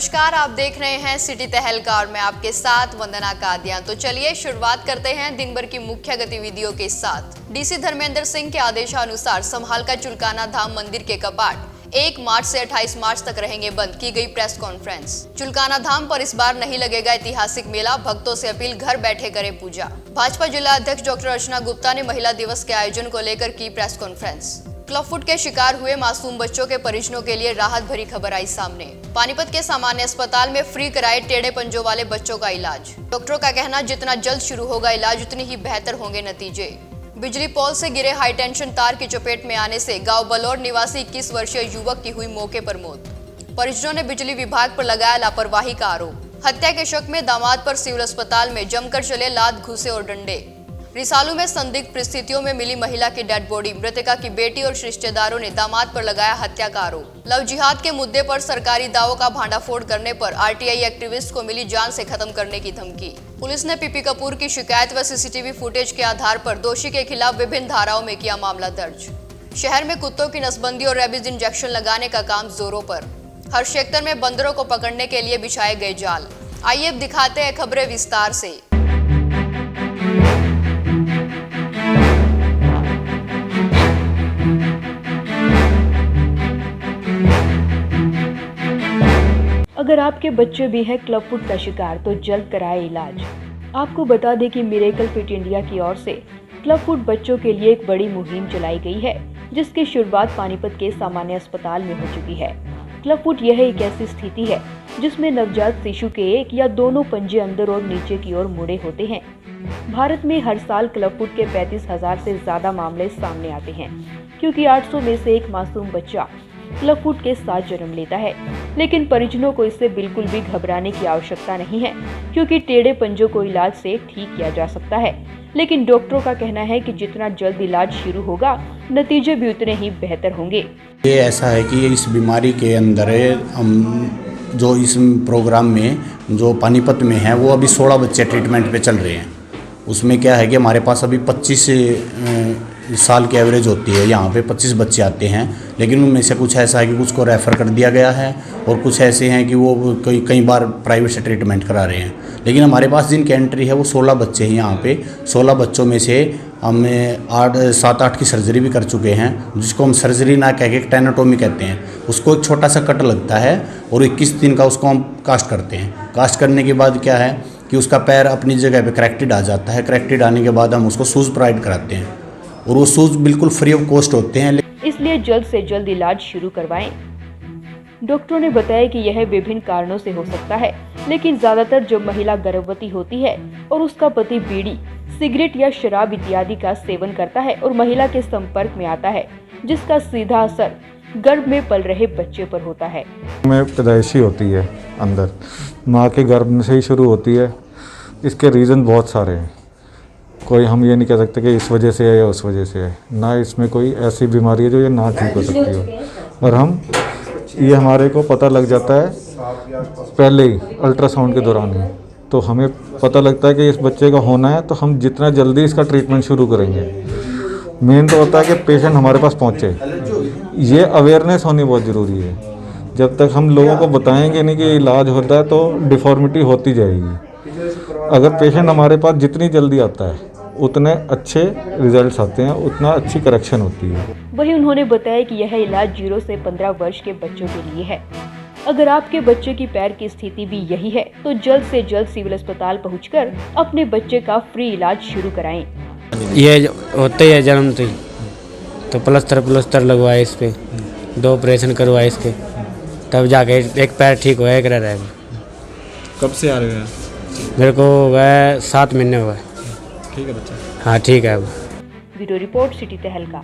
नमस्कार, आप देख रहे हैं सिटी तहलका और मैं आपके साथ वंदना कादियां। तो चलिए शुरुआत करते हैं दिन भर की मुख्य गतिविधियों के साथ। डीसी धर्मेंद्र सिंह के आदेशानुसार संभाल का चुलकाना धाम मंदिर के कपाट 1 मार्च से 28 मार्च तक रहेंगे बंद, की गई प्रेस कॉन्फ्रेंस। चुलकाना धाम पर इस बार नहीं लगेगा ऐतिहासिक मेला, भक्तों से अपील घर बैठे करें पूजा। भाजपा जिला अध्यक्ष डॉक्टर अर्चना गुप्ता ने महिला दिवस के आयोजन को लेकर की प्रेस कॉन्फ्रेंस। क्लब फुट के शिकार हुए मासूम बच्चों के परिजनों के लिए राहत भरी खबर आई सामने। पानीपत के सामान्य अस्पताल में फ्री कराए टेढ़े पंजों वाले बच्चों का इलाज। डॉक्टरों का कहना, जितना जल्द शुरू होगा इलाज उतनी ही बेहतर होंगे नतीजे। बिजली पोल से गिरे हाई टेंशन तार की चपेट में आने से गांव बलौर निवासी 21 वर्षीय युवक की हुई मौके पर मौत। परिजनों ने बिजली विभाग पर लगाया लापरवाही का आरोप। हत्या के शक में दामाद पर सिविल अस्पताल में जमकर चले लात, घूसे और डंडे। रिसालू में संदिग्ध परिस्थितियों में मिली महिला की डेड बॉडी, मृतका की बेटी और रिश्तेदारों ने दामाद पर लगाया हत्या का आरोप। लव जिहाद के मुद्दे पर सरकारी दावों का भांडाफोड़ करने पर आरटीआई एक्टिविस्ट को मिली जान से खत्म करने की धमकी। पुलिस ने पीपी कपूर की शिकायत व सीसीटीवी फुटेज के आधार पर दोषी के खिलाफ विभिन्न धाराओं में किया मामला दर्ज। शहर में कुत्तों की नसबंदी और रेबीज इंजेक्शन लगाने का काम जोरों पर। हर सेक्टर में बंदरों को पकड़ने के लिए बिछाए गए जाल। आइए अब दिखाते हैं खबरें विस्तार से। अगर आपके बच्चे भी हैं क्लब फुट का शिकार तो जल्द कराए इलाज। आपको बता दें कि मिरेकल फिट इंडिया की ओर से क्लब फुट बच्चों के लिए एक बड़ी मुहिम चलाई गई है, जिसकी शुरुआत पानीपत के सामान्य अस्पताल में हो चुकी है। क्लब फुट यह एक ऐसी स्थिति है जिसमें नवजात शिशु के एक या दोनों पंजे अंदर और नीचे की ओर मुड़े होते हैं। भारत में हर साल क्लब फुट के 35,000 से ज्यादा मामले सामने आते हैं, क्योंकि 800 में से एक मासूम बच्चा क्लब फुट के साथ जन्म लेता है। लेकिन परिजनों को इससे बिल्कुल भी घबराने की आवश्यकता नहीं है, क्योंकि टेढ़े पंजों को इलाज से ठीक किया जा सकता है। लेकिन डॉक्टरों का कहना है कि जितना जल्द इलाज शुरू होगा नतीजे भी उतने ही बेहतर होंगे। ये ऐसा है कि इस बीमारी के अंदर हम जो इस प्रोग्राम में जो पानीपत में है वो अभी 16 बच्चे ट्रीटमेंट पे चल रहे हैं। उसमें क्या है कि हमारे पास अभी 25 साल की एवरेज होती है, यहाँ पे 25 बच्चे आते हैं, लेकिन उनमें से कुछ ऐसा है कि कुछ को रेफ़र कर दिया गया है और कुछ ऐसे हैं कि वो कई बार प्राइवेट से ट्रीटमेंट करा रहे हैं। लेकिन हमारे पास जिनकी एंट्री है वो 16 बच्चे हैं यहाँ पे। 16 बच्चों में से हमें 7-8 की सर्जरी भी कर चुके हैं, जिसको हम सर्जरी ना कह के टेनेटोमी कहते हैं। उसको एक छोटा सा कट लगता है और 21 दिन का उसको हम कास्ट करते हैं। कास्ट करने के बाद क्या है कि उसका पैर अपनी जगह पे करेक्टेड आ जाता है। करेक्टेड आने के बाद हम उसको शूज़ प्रोवाइड कराते हैं और वो शूज़ बिल्कुल फ्री ऑफ कॉस्ट होते हैं। इसलिए जल्द से जल्द इलाज शुरू करवाएं। डॉक्टरों ने बताया कि यह विभिन्न कारणों से हो सकता है, लेकिन ज्यादातर जब महिला गर्भवती होती है और उसका पति बीड़ी, सिगरेट या शराब इत्यादि का सेवन करता है और महिला के संपर्क में आता है, जिसका सीधा असर गर्भ में पल रहे बच्चे पर होता है। में पैदाइशी होती है, अंदर माँ के गर्भ से ही शुरू होती है। इसके रीज़न बहुत सारे हैं, कोई हम ये नहीं कह सकते कि इस वजह से है या उस वजह से है। ना इसमें कोई ऐसी बीमारी है जो ये ना ठीक हो सकती हो, और हम ये हमारे को पता लग जाता है पहले ही अल्ट्रासाउंड के दौरान ही। तो हमें पता लगता है कि इस बच्चे का होना है, तो हम जितना जल्दी इसका ट्रीटमेंट शुरू करेंगे। मेन तो होता है कि पेशेंट हमारे पास पहुँचे, ये अवेयरनेस होनी बहुत ज़रूरी है। जब तक हम लोगों को बताएंगे नहीं कि इलाज होता है तो डिफॉर्मिटी होती जाएगी। अगर पेशेंट हमारे पास जितनी जल्दी आता है उतने अच्छे रिजल्ट्स आते हैं, उतना अच्छी करेक्शन होती है। वहीं उन्होंने बताया कि यह इलाज 0 से 15 वर्ष के बच्चों के लिए है। अगर आपके बच्चे की पैर की स्थिति भी यही है तो जल्द से जल्द सिविल अस्पताल पहुंचकर अपने बच्चे का फ्री इलाज शुरू कराएं। ये होते ही है जन्म से, तो प्लस्तर लगवाए इस पे, 2 ऑपरेशन करवाए इसके, तब जाके एक पैर ठीक हुआ, एक रह रहेगा। कब से आ रहे हैं? मेरे को वह 7 महीने हुआ है। ठीक है बच्चा? हाँ ठीक है। ब्यूरो रिपोर्ट, सिटी तहलका।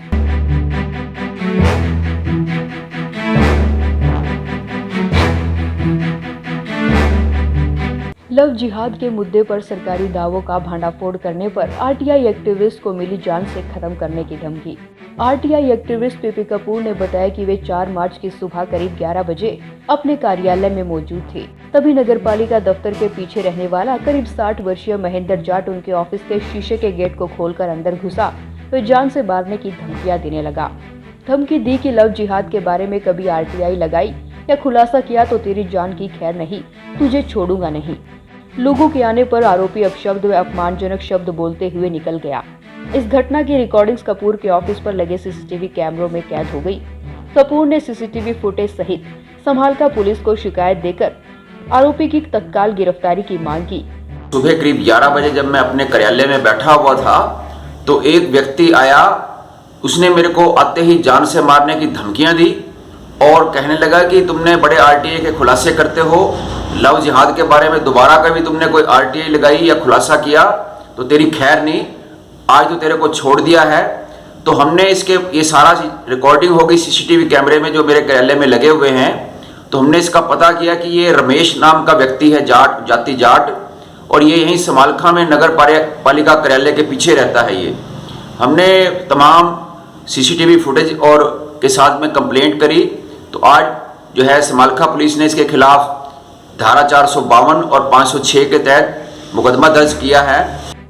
लव जिहाद के मुद्दे पर सरकारी दावों का भांडाफोड़ करने पर आरटीआई एक्टिविस्ट को मिली जान से खत्म करने की धमकी। आरटीआई एक्टिविस्ट पीपी कपूर ने बताया कि वे 4 मार्च की सुबह करीब 11 बजे अपने कार्यालय में मौजूद थे। तभी नगरपालिका दफ्तर के पीछे रहने वाला करीब 60 वर्षीय महेंद्र जाट उनके ऑफिस के शीशे के गेट को खोलकर अंदर घुसा वे जान से मारने की धमकियां देने लगा। धमकी दी कि लव जिहाद के बारे में कभी आरटीआई लगाई या खुलासा किया तो तेरी जान की खैर नहीं, तुझे छोड़ूंगा नहीं। लोगों के आने पर आरोपी अपशब्द व अपमानजनक शब्द बोलते हुए निकल गया। इस घटना की रिकॉर्डिंग्स कपूर के ऑफिस पर लगे सीसीटीवी कैमरों में कैद हो गई। कपूर ने सीसीटीवी फुटेज सहित समालका पुलिस को शिकायत देकर आरोपी की तत्काल गिरफ्तारी की मांग की। सुबह करीब 11 बजे जब मैं अपने कार्यालय में बैठा हुआ था तो एक व्यक्ति आया, उसने मेरे को आते ही जान से मारने की धमकियां दी और कहने लगा कि तुमने बड़े आरटीआई के खुलासे करते हो, लव जिहाद के बारे में दोबारा कभी तुमने कोई आरटीआई लगाई या खुलासा किया तो तेरी खैर नहीं, आज तो तेरे को छोड़ दिया है। तो हमने ये सारा रिकॉर्डिंग हो गई सीसीटीवी कैमरे में जो मेरे कार्यालय में लगे हुए हैं। तो हमने इसका पता किया कि ये रमेश नाम का व्यक्ति है, जाति जाट, और ये यहीं समालखा में नगर पालिका कार्यालय के पीछे रहता है। ये हमने तमाम सीसीटीवी फुटेज और के साथ में कंप्लेंट करी। तो आज जो है समालखा पुलिस ने इसके खिलाफ धारा 452 और 506 के तहत मुकदमा दर्ज किया है।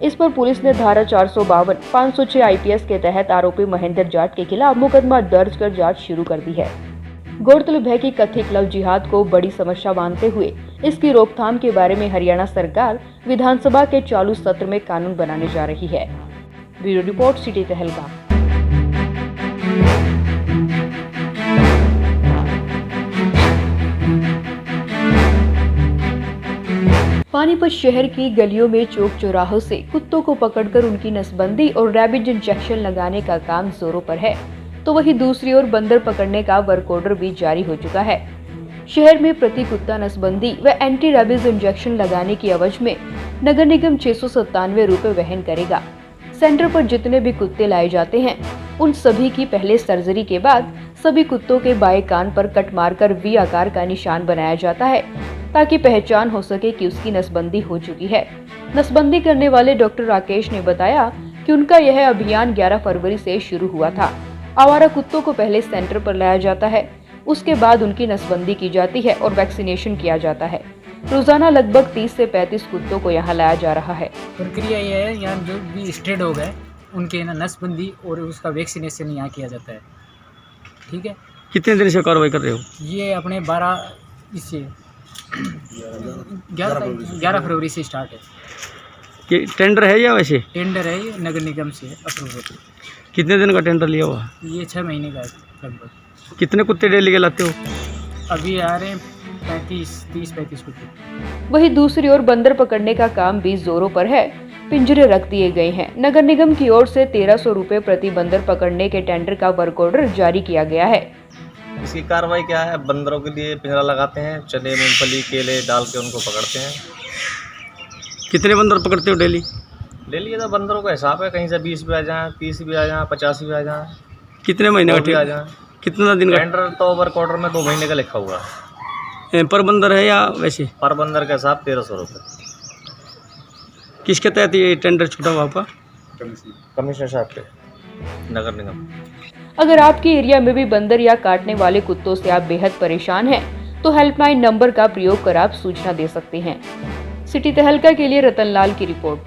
इस पर पुलिस ने धारा 452, 506 आईपीएस के तहत आरोपी महेंद्र जाट के खिलाफ मुकदमा दर्ज कर जांच शुरू कर दी है। गौरतलब है कि कथित लव जिहाद को बड़ी समस्या मानते हुए इसकी रोकथाम के बारे में हरियाणा सरकार विधानसभा के चालू सत्र में कानून बनाने जा रही है। ब्यूरो रिपोर्ट, सिटी तहलका। पानीपत शहर की गलियों में चौक चौराहों से कुत्तों को पकड़कर उनकी नसबंदी और रैबिज इंजेक्शन लगाने का काम जोरों पर है, तो वहीं दूसरी ओर बंदर पकड़ने का वर्क ऑर्डर भी जारी हो चुका है। शहर में प्रति कुत्ता नसबंदी व एंटी रैबिज इंजेक्शन लगाने की एवज में नगर निगम 697 रुपए वहन करेगा। सेंटर पर जितने भी कुत्ते लाए जाते हैं उन सभी की पहले सर्जरी के बाद सभी कुत्तों के बाएं कान पर कट मारकर वी आकार का निशान बनाया जाता है ताकि पहचान हो सके कि उसकी नसबंदी हो चुकी है। नसबंदी करने वाले डॉक्टर राकेश ने बताया कि उनका यह अभियान 11 फरवरी से शुरू हुआ था। आवारा कुत्तों को पहले सेंटर पर लाया जाता है, उसके बाद उनकी नसबंदी की जाती है और वैक्सीनेशन किया जाता है। रोजाना लगभग 30 से 35 कुत्तों को यहाँ लाया जा रहा है। प्रक्रिया ये है, यहाँ जो भी स्ट्रेड हो गए उनके नसबंदी और उसका वैक्सीनेशन यहाँ किया जाता है। ठीक है, कितने दिन से कार्रवाई कर रहे हो? ये अपने 11 फरवरी से स्टार्ट है। ये टेंडर है या वैसे? टेंडर है, ये नगर निगम से अप्रूव है। कितने दिन का टेंडर लिया हुआ? ये 6 महीने का है लगभग। कितने कुत्ते डेली के लाते हो? अभी आ रहे हैं 30-35 कुत्ते। वहीं दूसरी ओर बंदर पकड़ने का काम भी जोरों पर है। पिंजरे रख दिए गए हैं। नगर निगम की ओर से 1300 रुपए प्रति बंदर पकड़ने के टेंडर का वर्क ऑर्डर जारी किया गया है। इसकी कार्रवाई क्या है? बंदरों के लिए पिंजरा लगाते हैं, चने मूंगफली केले डाल के उनको पकड़ते हैं। कितने बंदर पकड़ते हो डेली? डेली ये तो बंदरों का हिसाब है, कहीं से 20 भी आ जाए, 30 भी आ जाए, 50 भी आ जाए। कितने महीने भी का आ जाए? कितना दिन का टेंडर? तो वर्क ऑर्डर में 2 महीने का लिखा हुआ है। पर बंदर है या वैसे? पर बंदर का हिसाब 1300 रुपये। किसके तहत ये टेंडर छूटा हुआ आपका? कमिश्नर साहब के, नगर निगम। अगर आपके एरिया में भी बंदर या काटने वाले कुत्तों से आप बेहद परेशान हैं, तो हेल्पलाइन नंबर का प्रयोग कर आप सूचना दे सकते हैं। सिटी तहलका के लिए रतनलाल की रिपोर्ट।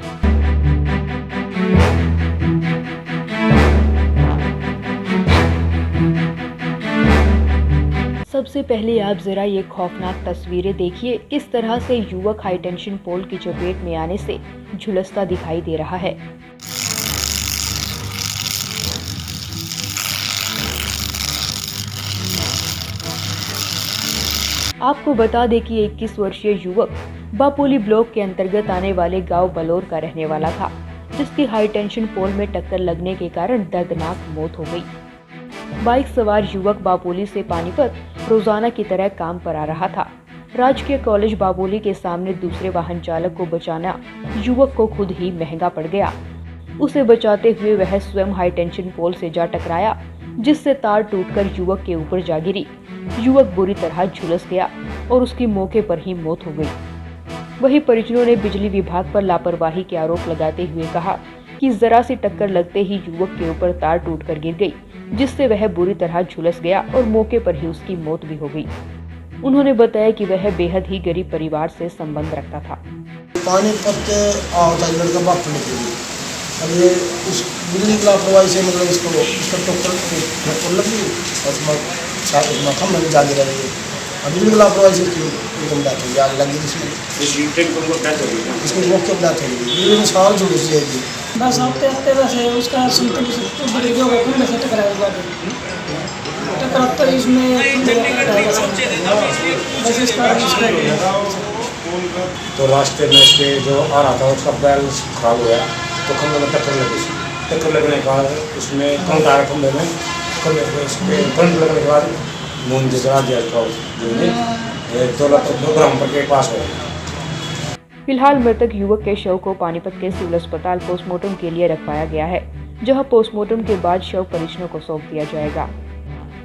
सबसे पहले आप जरा ये खौफनाक तस्वीरें देखिए। किस तरह से युवक हाई टेंशन पोल की चपेट में आने से झुलसता दिखाई दे रहा है। आपको बता दें कि 21 वर्षीय युवक बापोली ब्लॉक के अंतर्गत आने वाले गांव बलौर का रहने वाला था, जिसकी हाई टेंशन पोल में टक्कर लगने के कारण दर्दनाक मौत हो गई। बाइक सवार युवक बापोली से पानीपत रोजाना की तरह काम पर आ रहा था। राजकीय कॉलेज बापोली के सामने दूसरे वाहन चालक को बचाना युवक को खुद ही महंगा पड़ गया। उसे बचाते हुए वह स्वयं हाई टेंशन पोल से जा टकराया, जिससे तार टूटकर युवक के ऊपर जा गिरी। युवक बुरी तरह झुलस गया और उसकी मौके पर ही मौत हो गई। वहीं परिजनों ने बिजली विभाग पर लापरवाही के आरोप लगाते हुए कहा कि जरा सी टक्कर लगते ही युवक के ऊपर तार टूटकर गिर गई, जिससे वह बुरी तरह झुलस गया और मौके पर ही उसकी मौत भी हो गई। उन्होंने बताया कि वह बेहद ही गरीब परिवार से संबंध रखता था। पानीपत के लड़का बाप पड़ने के लिए अब ये उस बिजली की लापरवाही से मतलब इसका टक्कर लगी और उसमें खम्भे में जा गिरा। बिजली की लापरवाही से एकदम डेथ हुई, आग लगी इसमें, इसमें मौके पर डेथ हुई। बिजली में साल जुड़ी सी है जी, बस आते आते वैसे उसका संतुलित जो है खुद से टकराया हुआ टकराता ही इसमें बस इस कारण तो रास्ते में से जो आ रहा था उसका बैलेंस खराब हुआ, तो खंभे में टक्कर लगी। टक्कर लगने के बाद उसमें करंट आया खंभे में, खंभे में उसके करंट लगने के बाद मूंद जला दिया उसका, तो ब्रह्मपुर के पास है। फिलहाल मृतक युवक के शव को पानीपत के सिविल अस्पताल पोस्टमार्टम के लिए रखवाया गया है, जहां पोस्टमार्टम के बाद शव परिजनों को सौंप दिया जाएगा।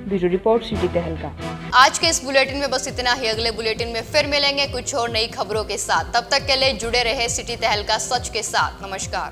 ब्यूरो रिपोर्ट सिटी तहलका। आज के इस बुलेटिन में बस इतना ही। अगले बुलेटिन में फिर मिलेंगे कुछ और नई खबरों के साथ। तब तक के लिए जुड़े रहे सिटी तहलका सच के साथ। नमस्कार।